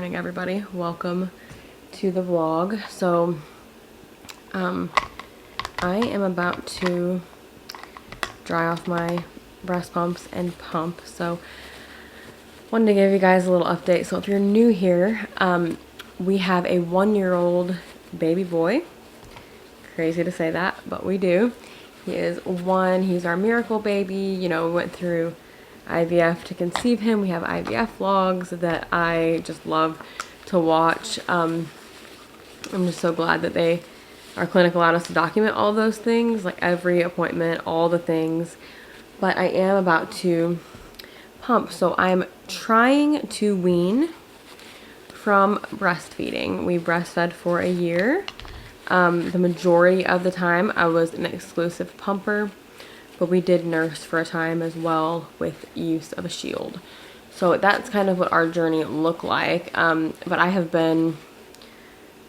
morning, everybody. Welcome to the vlog. So I am about to dry off my breast pumps and pump, so wanted to give you guys a little update. So if you're new here, we have a 1-year-old baby boy. Crazy to say that, but we do. He is 1. He's our miracle baby. You know, we went through IVF to conceive him. We have IVF vlogs that I just love to watch. I'm just so glad that our clinic allowed us to document all those things, like every appointment, all the things. But I am about to pump, so I'm trying to wean from breastfeeding. We breastfed for a year. The majority of the time I was an exclusive pumper, but we did nurse for a time as well with use of a shield. So that's kind of what our journey looked like. But I have been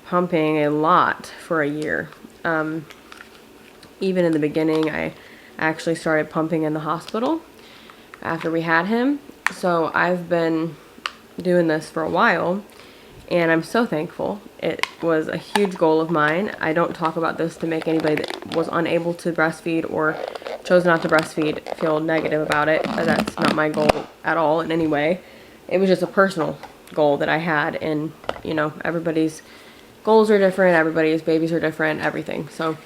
pumping a lot for a year. Even in the beginning, I actually started pumping in the hospital after we had him. So I've been doing this for a while, and I'm so thankful. It was a huge goal of mine. I don't talk about this to make anybody that was unable to breastfeed or chose not to breastfeed feel negative about it. That's not my goal at all in any way. It was just a personal goal that I had, and you know, everybody's goals are different, everybody's babies are different, everything. So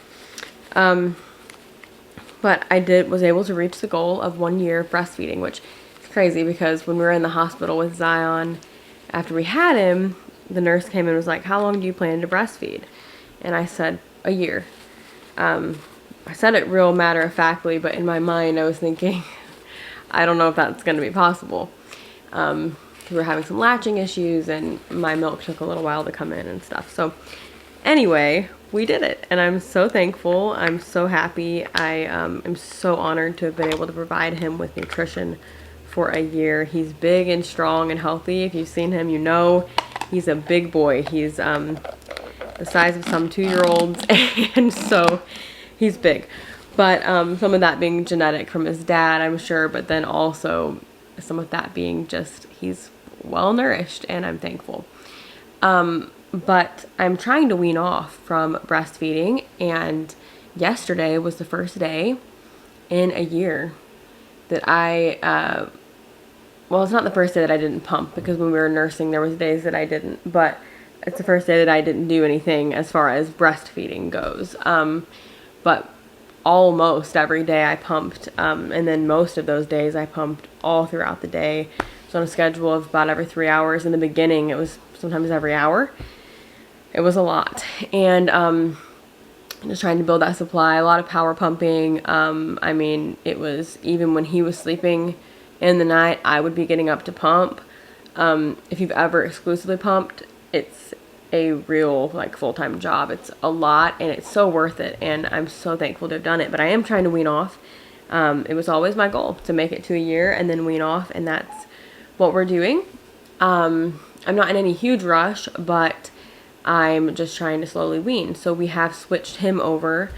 but I was able to reach the goal of 1 year breastfeeding, which is crazy because when we were in the hospital with Zion after we had him, the nurse came and was like, "How long do you plan to breastfeed?" And I said, "A year." I said it real matter-of-factly, but in my mind I was thinking, I don't know if that's going to be possible. We were having some latching issues, and my milk took a little while to come in and stuff. So anyway, we did it, and I'm so thankful. I'm so happy. I am so honored to have been able to provide him with nutrition for a year. He's big and strong and healthy. If you've seen him, you know he's a big boy. He's the size of some 2-year-olds, and so he's big. But some of that being genetic from his dad, I'm sure, but then also some of that being just he's well nourished, and I'm thankful. But I'm trying to wean off from breastfeeding, and yesterday was the first day in a year that well, it's not the first day that I didn't pump, because when we were nursing there was days that I didn't, but it's the first day that I didn't do anything as far as breastfeeding goes. But almost every day I pumped, and then most of those days I pumped all throughout the day. So on a schedule of about every 3 hours. In the beginning it was sometimes every hour. It was a lot, and just trying to build that supply, a lot of power pumping. I mean, it was even when he was sleeping in the night, I would be getting up to pump. If you've ever exclusively pumped, it's a real like full-time job. It's a lot, and it's so worth it, and I'm so thankful to have done it. But I am trying to wean off. It was always my goal to make it to a year and then wean off, and that's what we're doing. I'm not in any huge rush, but I'm just trying to slowly wean. So we have switched him over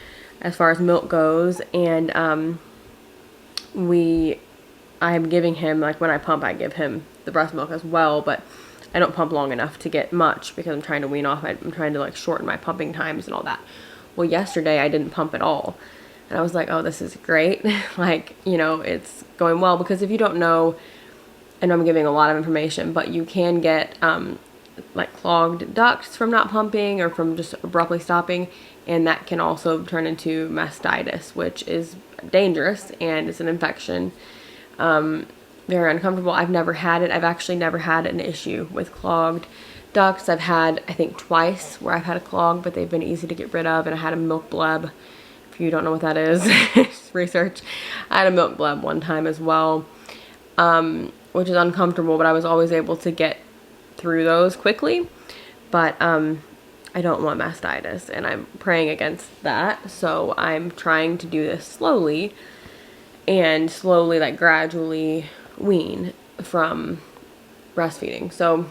as far as milk goes, and I'm giving him, like when I pump, I give him the breast milk as well, but I don't pump long enough to get much because I'm trying to wean off. I'm trying to like shorten my pumping times and all that. Well, yesterday I didn't pump at all, and I was like, oh, this is great. Like, you know, it's going well, because if you don't know, and I'm giving a lot of information, but you can get like clogged ducts from not pumping or from just abruptly stopping, and that can also turn into mastitis, which is dangerous, and it's an infection. Very uncomfortable. I've never had it. I've actually never had an issue with clogged ducts. I've had, I think, twice where I've had a clog, but they've been easy to get rid of, and I had a milk bleb. If you don't know what that is, just research. I had a milk bleb one time as well, which is uncomfortable, but I was always able to get through those quickly. But I don't want mastitis, and I'm praying against that. So I'm trying to do this slowly, and slowly, like gradually wean from breastfeeding. So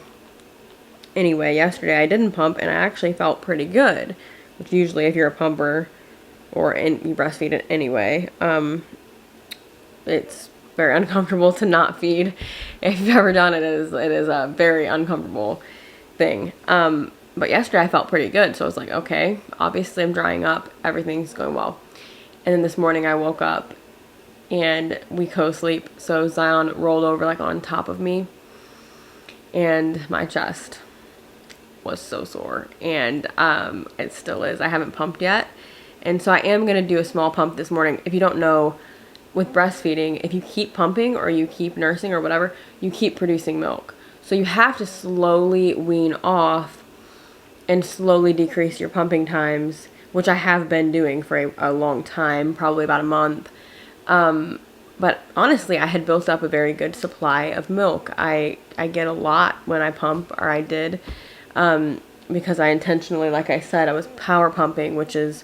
anyway, yesterday I didn't pump, and I actually felt pretty good, which usually if you're a pumper or you breastfeed it anyway, it's very uncomfortable to not feed. If you've ever done it, it is very uncomfortable. thing. But yesterday I felt pretty good. So I was like, okay, obviously I'm drying up. Everything's going well. And then this morning I woke up and we co-sleep. So Zion rolled over like on top of me and my chest was so sore. And it still is. I haven't pumped yet. And so I am going to do a small pump this morning. If you don't know, with breastfeeding, if you keep pumping or you keep nursing or whatever, you keep producing milk. So you have to slowly wean off and slowly decrease your pumping times, which I have been doing for a long time, probably about a month. But honestly, I had built up a very good supply of milk. I get a lot when I pump, or I did, because I intentionally, like I said, I was power pumping, which is,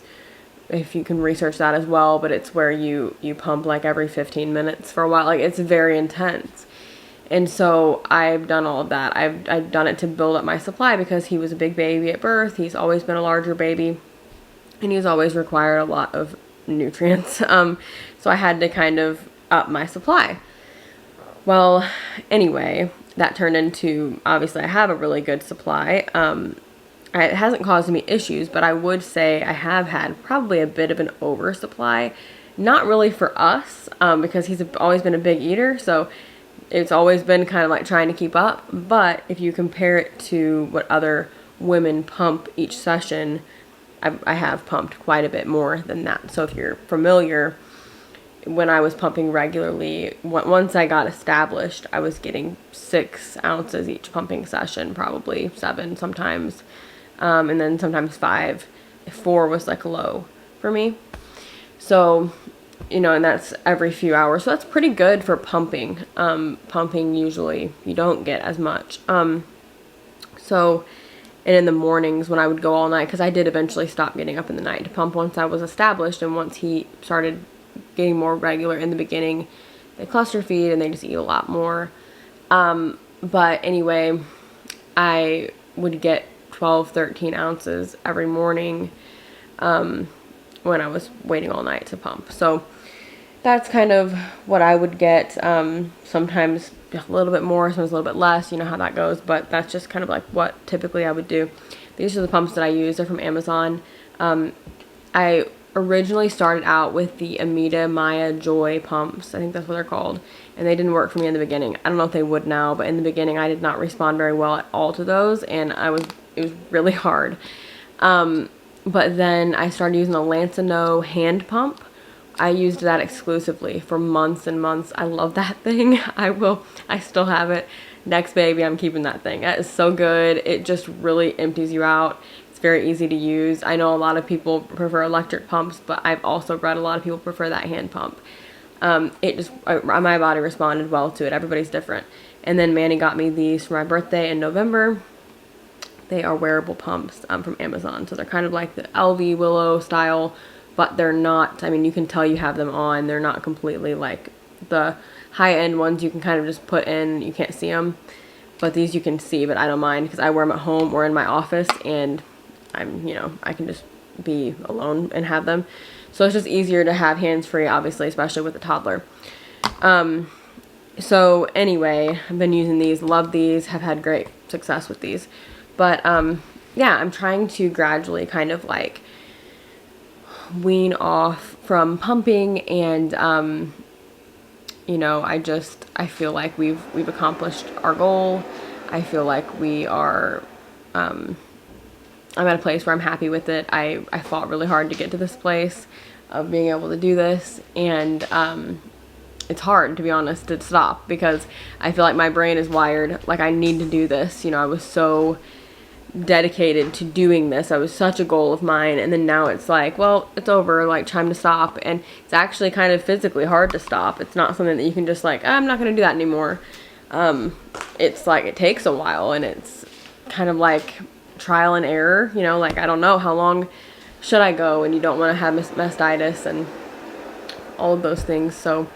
if you can research that as well, but it's where you pump like every 15 minutes for a while. Like, it's very intense. And so I've done all of that. I've done it to build up my supply because he was a big baby at birth. He's always been a larger baby, and he's always required a lot of nutrients. So I had to kind of up my supply. Well, anyway, that turned into, obviously I have a really good supply. It hasn't caused me issues, but I would say I have had probably a bit of an oversupply. Not really for us, because he's always been a big eater, so it's always been kind of like trying to keep up. But if you compare it to what other women pump each session, I have pumped quite a bit more than that. So if you're familiar, when I was pumping regularly, once I got established, I was getting 6 ounces each pumping session, probably 7 sometimes. And then sometimes 5. 4 was like low for me. So, and that's every few hours. So that's pretty good for pumping. Pumping, usually you don't get as much. And in the mornings when I would go all night, because I did eventually stop getting up in the night to pump once I was established, and once he started getting more regular. In the beginning, they cluster feed and they just eat a lot more. But anyway, I would get 12, 13 ounces every morning when I was waiting all night to pump. So that's kind of what I would get. Sometimes a little bit more, sometimes a little bit less, you know how that goes, but that's just kind of like what typically I would do. These are the pumps that I use. They're from Amazon. I originally started out with the Amita Maya Joy pumps. I think that's what they're called. And they didn't work for me in the beginning. I don't know if they would now, but in the beginning I did not respond very well at all to those, and it was really hard. But then I started using the Lancino hand pump. I used that exclusively for months and months. I love that thing. I still have it. Next baby, I'm keeping that thing. That is so good. It just really empties you out. It's very easy to use. I know a lot of people prefer electric pumps, but I've also read a lot of people prefer that hand pump. My body responded well to it. Everybody's different. And then Manny got me these for my birthday in November. They are wearable pumps from Amazon. So they're kind of like the LV Willow style, but they're not, you can tell you have them on. They're not completely like the high-end ones you can kind of just put in. You can't see them. But these you can see, but I don't mind because I wear them at home or in my office, and I can just be alone and have them. So it's just easier to have hands-free, obviously, especially with a toddler. So anyway, I've been using these, love these, have had great success with these. But yeah, I'm trying to gradually kind of like wean off from pumping, and I feel like we've accomplished our goal. I feel like we are I'm at a place where I'm happy with it. I fought really hard to get to this place of being able to do this, and it's hard, to be honest, to stop, because I feel like my brain is wired like I need to do this. I was so dedicated to doing this. It was such a goal of mine, and then now it's like, well, it's over, like time to stop. And it's actually kind of physically hard to stop. It's not something that you can just like, I'm not going to do that anymore. It's like it takes a while, and it's kind of like trial and error, like I don't know how long should I go, and you don't want to have mastitis and all of those things. So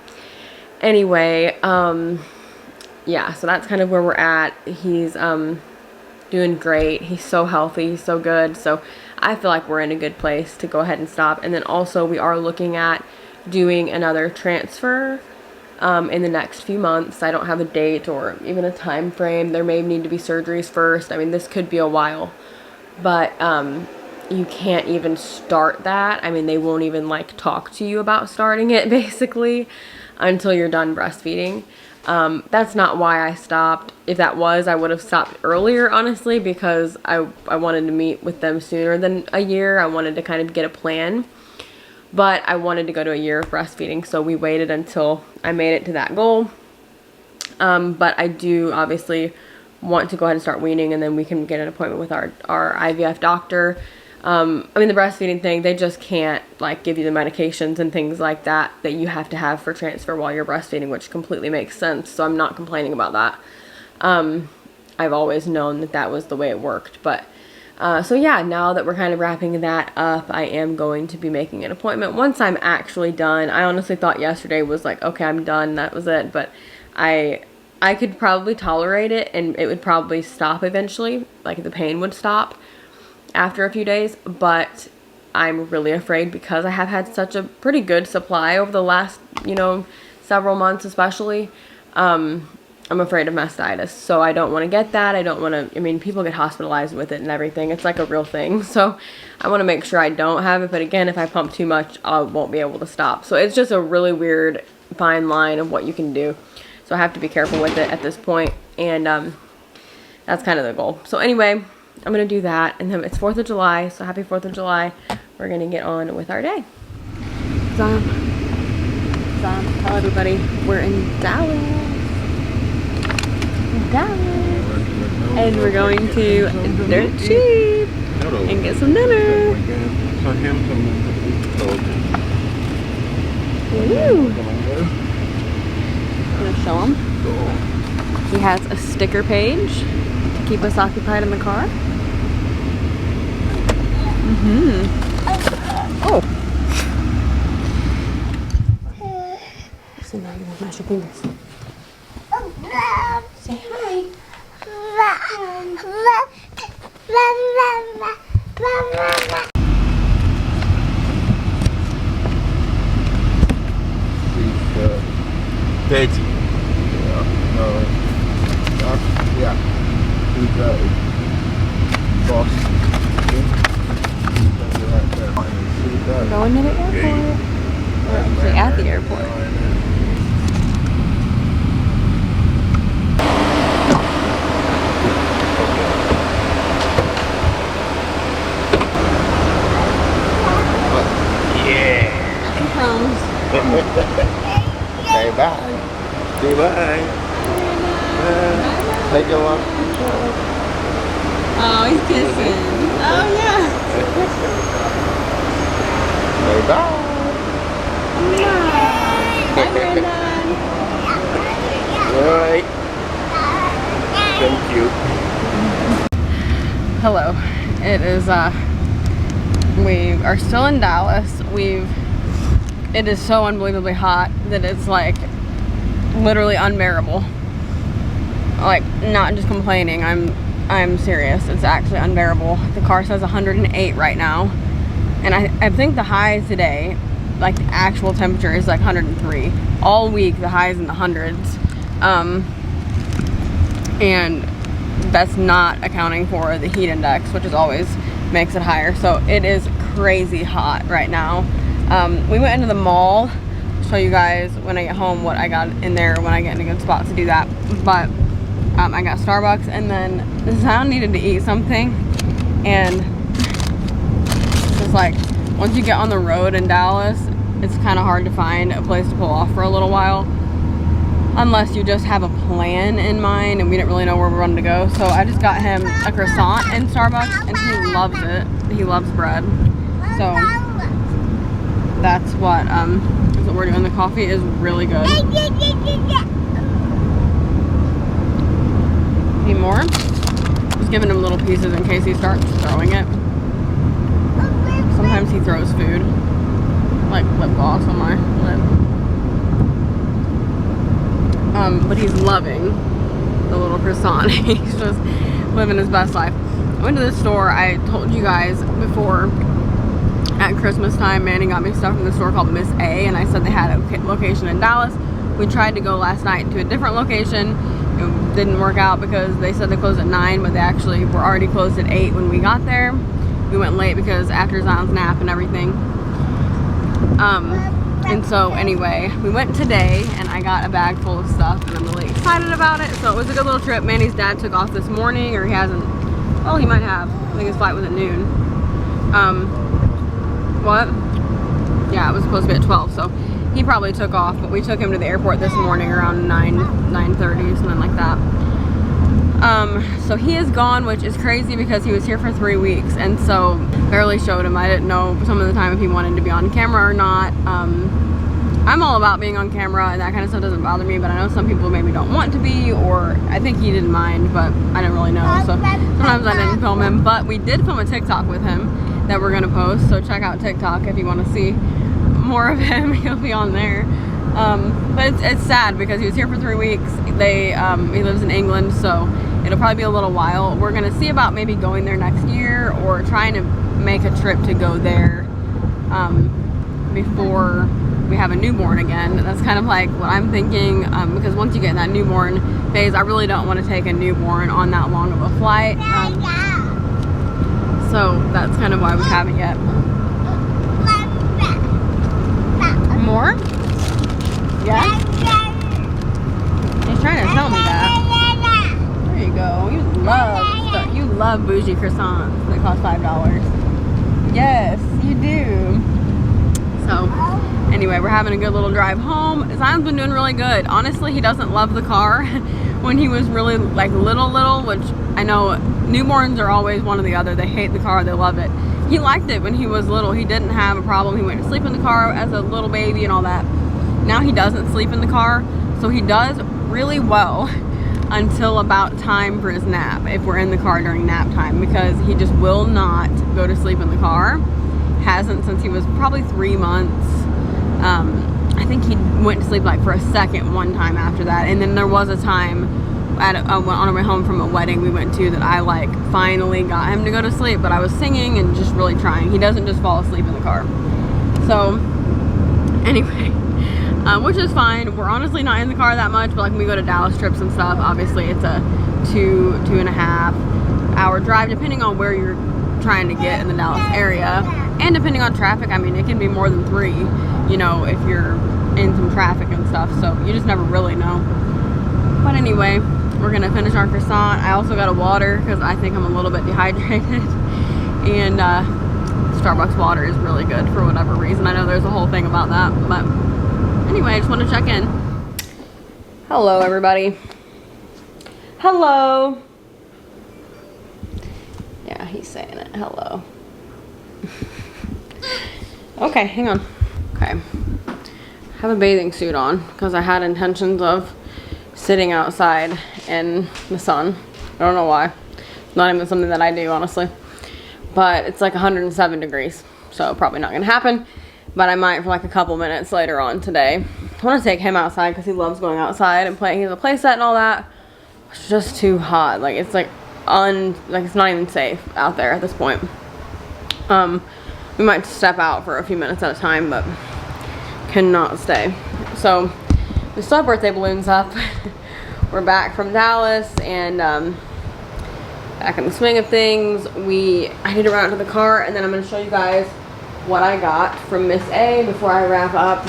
anyway, yeah, so that's kind of where we're at. He's doing great. He's so healthy. He's so good. So I feel like we're in a good place to go ahead and stop. And then also we are looking at doing another transfer in the next few months. I don't have a date or even a time frame. There may need to be surgeries first. I mean, this could be a while, but you can't even start that. I mean, they won't even like talk to you about starting it basically until you're done breastfeeding. That's not why I stopped. If that was, I would have stopped earlier, honestly, because I wanted to meet with them sooner than a year. I wanted to kind of get a plan. But I wanted to go to a year of breastfeeding, so we waited until I made it to that goal. But I do obviously want to go ahead and start weaning, and then we can get an appointment with our IVF doctor. I mean, the breastfeeding thing, they just can't like give you the medications and things like that that you have to have for transfer while you're breastfeeding, which completely makes sense. So I'm not complaining about that. I've always known that that was the way it worked, but so yeah, now that we're kind of wrapping that up, I am going to be making an appointment once I'm actually done. I honestly thought yesterday was like, okay, I'm done, that was it, but I could probably tolerate it and it would probably stop eventually, like the pain would stop after a few days, but I'm really afraid because I have had such a pretty good supply over the last, several months especially. I'm afraid of mastitis, so I don't want to get that. I don't want to, I mean, people get hospitalized with it and everything. It's like a real thing, so I want to make sure I don't have it, but again, if I pump too much, I won't be able to stop. So it's just a really weird fine line of what you can do. So I have to be careful with it at this point, and that's kind of the goal. So anyway, I'm going to do that, and then it's 4th of July, so happy 4th of July. We're going to get on with our day. So, tell everybody we're in Dallas. And we're going to Dirt Cheap and get some dinner. Woo! I'm gonna show him. He has a sticker page to keep us occupied in the car. Oh! So now you want to mash your fingers. Say hi. Dirty. Yeah. Too dirty. Boss. We're going to the airport. We're actually at the airport. Okay, bye. Say bye. Take your one. Oh, he's kissing. Oh, yeah. Say bye. Bye, Brandon. Alright. Thank you. Hello. It is, we are still in Dallas. It is so unbelievably hot that it's like literally unbearable. Like, not just complaining, I'm serious. It's actually unbearable. The car says 108 right now, and I think the high today, like the actual temperature, is like 103. All week the high is in the hundreds, and that's not accounting for the heat index, which is always makes it higher. So it is crazy hot right now. We went into the mall. I'll show you guys when I get home what I got in there when I get in a good spot to do that. But I got Starbucks, and then Zion needed to eat something, and it's like once you get on the road in Dallas, it's kind of hard to find a place to pull off for a little while unless you just have a plan in mind, and we didn't really know where we wanted to go. So I just got him a croissant in Starbucks, and he loves it. He loves bread, so that's what we're doing. The coffee is really good. Need more? Just giving him little pieces in case he starts throwing it. Sometimes he throws food, like lip gloss on my lip. But he's loving the little croissant. He's just living his best life. I went to the store. I told you guys before, at Christmas time, Manny got me stuff from the store called Miss A, and I said they had a location in Dallas. We tried to go last night to a different location. It didn't work out because they said they closed at 9, but they actually were already closed at 8 when we got there. We went late because after Zion's nap and everything. And so anyway, we went today and I got a bag full of stuff and I'm really excited about it. So it was a good little trip. Manny's dad took off this morning, or he hasn't. Well, he might have. I think his flight was at noon. What? Yeah, it was supposed to be at 12, so he probably took off, but we took him to the airport this morning around 9:30, something like that. So he is gone, which is crazy because he was here for 3 weeks, and so barely showed him. I didn't know some of the time if he wanted to be on camera or not. I'm all about being on camera, and that kind of stuff doesn't bother me, but I know some people maybe don't want to be, or I think he didn't mind, but I didn't really know, so sometimes I didn't film him. But we did film a TikTok with him that we're gonna post, so check out TikTok if you want to see more of him. He'll be on there. But it's sad because he was here for 3 weeks. He lives in England, so it'll probably be a little while. We're gonna see about maybe going there next year or trying to make a trip to go there before we have a newborn again. That's kind of like what I'm thinking, because once you get in that newborn phase, I really don't want to take a newborn on that long of a flight. So that's kind of why we haven't yet. More? Yeah? He's trying to tell me that. There you go. You love bougie croissants that cost $5. Yes, you do. So anyway, we're having a good little drive home. Zion's been doing really good. Honestly, he doesn't love the car. When he was really like little, which I know newborns are always one or the other. They hate the car, they love it. He liked it when he was little. He didn't have a problem. He went to sleep in the car as a little baby and all that. Now he doesn't sleep in the car, so he does really well until about time for his nap, if we're in the car during nap time, because he just will not go to sleep in the car. Hasn't since he was probably 3 months. I think he went to sleep like for a second one time after that, and then there was a time on our way home from a wedding we went to that I like finally got him to go to sleep, but I was singing and just really trying. He doesn't just fall asleep in the car. So anyway, which is fine. We're honestly not in the car that much, but like when we go to Dallas trips and stuff, obviously it's a 2.5 hour drive depending on where you're trying to get in the Dallas area, and depending on traffic. I mean, it can be more than 3, you know, if you're in some traffic and stuff, so you just never really know. But anyway, we're gonna finish our croissant. I also got a water because I think I'm a little bit dehydrated, and Starbucks water is really good for whatever reason. I know there's a whole thing about that, but anyway, I just want to check in. Hello everybody. Hello. Yeah, he's saying it. Hello. Okay, hang on. Okay. I have a bathing suit on because I had intentions of sitting outside in the sun. I don't know why. It's not even something that I do, honestly. But it's like 107 degrees, so probably not gonna happen. But I might for like a couple minutes later on today. I want to take him outside because he loves going outside and playing. He has a play set and all that. It's just too hot. Like it's like it's not even safe out there at this point. We might step out for a few minutes at a time, but cannot stay. So we still have birthday balloons up. We're back from Dallas and back in the swing of things. I need to run out to the car, and then I'm going to show you guys what I got from Miss A before I wrap up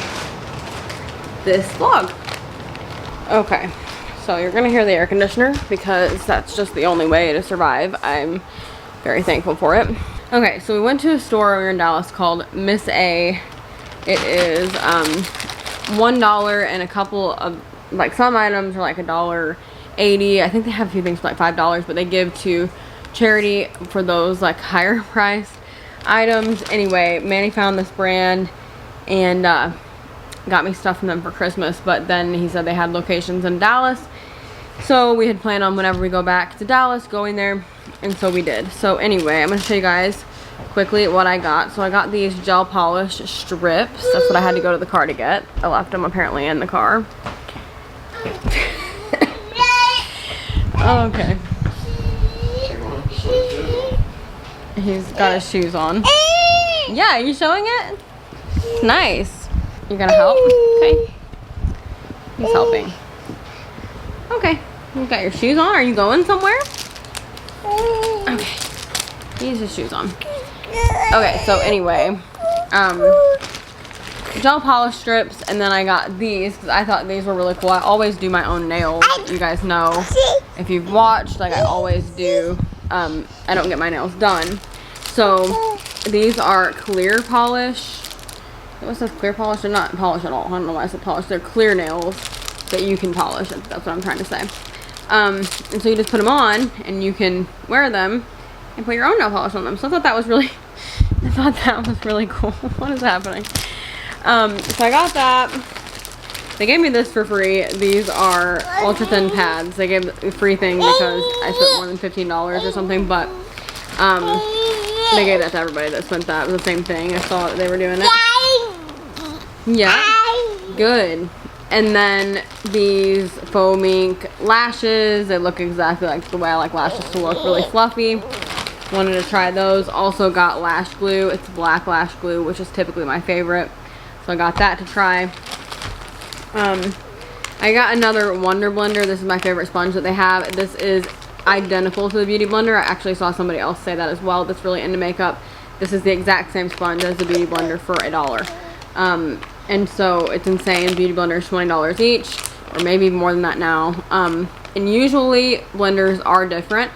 this vlog. Okay, so you're going to hear the air conditioner because that's just the only way to survive. I'm very thankful for it. Okay, so we went to a store here in Dallas called Miss A. It is $1 and a couple of, like, some items are like $1.80. I think they have a few things for like $5, but they give to charity for those like higher priced items. Anyway, Manny found this brand and got me stuff from them for Christmas, but then he said they had locations in Dallas, so we had planned on whenever we go back to Dallas going there, and so we did. So anyway, I'm going to show you guys quickly what I got. So I got these gel polish strips. That's what I had to go to the car to get. I left them apparently in the car. Okay. He's got his shoes on. Yeah, are you showing it? Nice. You gonna help? Okay. He's helping. Okay. You got your shoes on? Are you going somewhere? Okay. He has his shoes on. Okay, so anyway. Gel polish strips, and then I got these because I thought these were really cool. I always do my own nails. You guys know. If you've watched, like I always do. I don't get my nails done. So these are clear polish. What says clear polish? They're not polished at all. I don't know why I said polish. They're clear nails that you can polish. That's what I'm trying to say. And so you just put them on and you can wear them and put your own nail polish on them. So I thought that was really cool. What is happening? So I got that. They gave me this for free. These are ultra thin pads. They gave the free thing because I spent more than $15 or something, but they gave that to everybody that spent that. It was the same thing. I saw that they were doing it. Yeah. Good. And then these faux mink lashes. They look exactly like the way I like lashes to look, really fluffy. Wanted to try those. Also got lash glue. It's black lash glue, which is typically my favorite. So I got that to try. I got another Wonder Blender. This is my favorite sponge that they have. This is identical to the Beauty Blender. I actually saw somebody else say that as well that's really into makeup. This is the exact same sponge as the Beauty Blender for $1. And so it's insane. Beauty Blender is $20 each, or maybe more than that now. And usually blenders are different.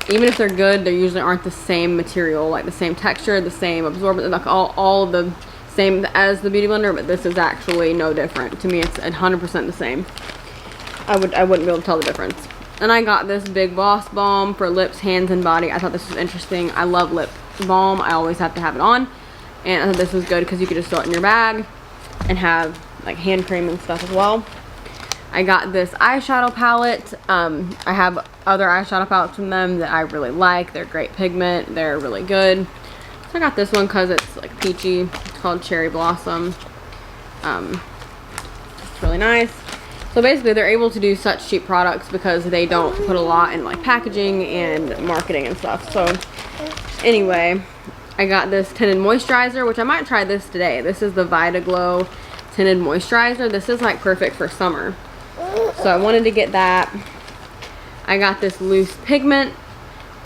Even if they're good, they usually aren't the same material, like the same texture, the same absorbent, like all the same as the Beauty Blender, but this is actually no different. To me, it's 100% the same. I wouldn't be able to tell the difference. And I got this Big Boss Balm for lips, hands, and body. I thought this was interesting. I love lip balm. I always have to have it on. And I thought this was good because you could just throw it in your bag and have like hand cream and stuff as well. I got this eyeshadow palette. I have other eyeshadow palettes from them that I really like. They're great pigment. They're really good. So I got this one because it's like peachy. It's called Cherry Blossom. It's really nice. So basically they're able to do such cheap products because they don't put a lot in like packaging and marketing and stuff. So anyway, I got this tinted moisturizer, which I might try this today. This is the Vita Glow tinted moisturizer. This is like perfect for summer. So I wanted to get that. I got this loose pigment.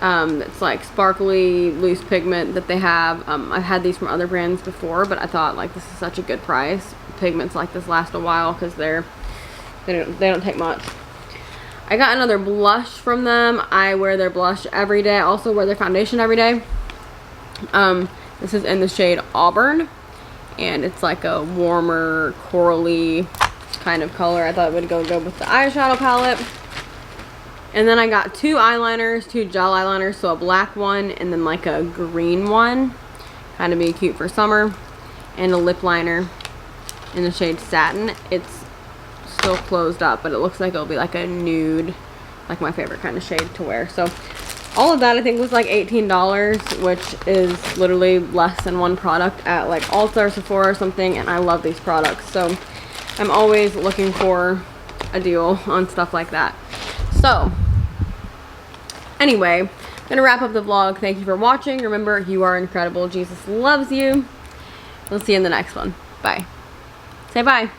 It's like sparkly loose pigment that they have. I've had these from other brands before, but I thought like this is such a good price. Pigments like this last a while because they don't take much. I got another blush from them. I wear their blush every day. I also wear their foundation every day. This is in the shade Auburn, and it's like a warmer corally kind of color. I thought it would go good with the eyeshadow palette. And then I got two eyeliners, two gel eyeliners, so a black one and then like a green one, kind of be cute for summer, and a lip liner in the shade Satin. It's still closed up, but it looks like it'll be like a nude, like my favorite kind of shade to wear. So all of that I think was like $18, which is literally less than one product at like Ulta or Sephora or something, and I love these products. So I'm always looking for a deal on stuff like that. So anyway, I'm gonna wrap up the vlog. Thank you for watching. Remember, you are incredible. Jesus loves you. We'll see you in the next one. Bye. Say bye.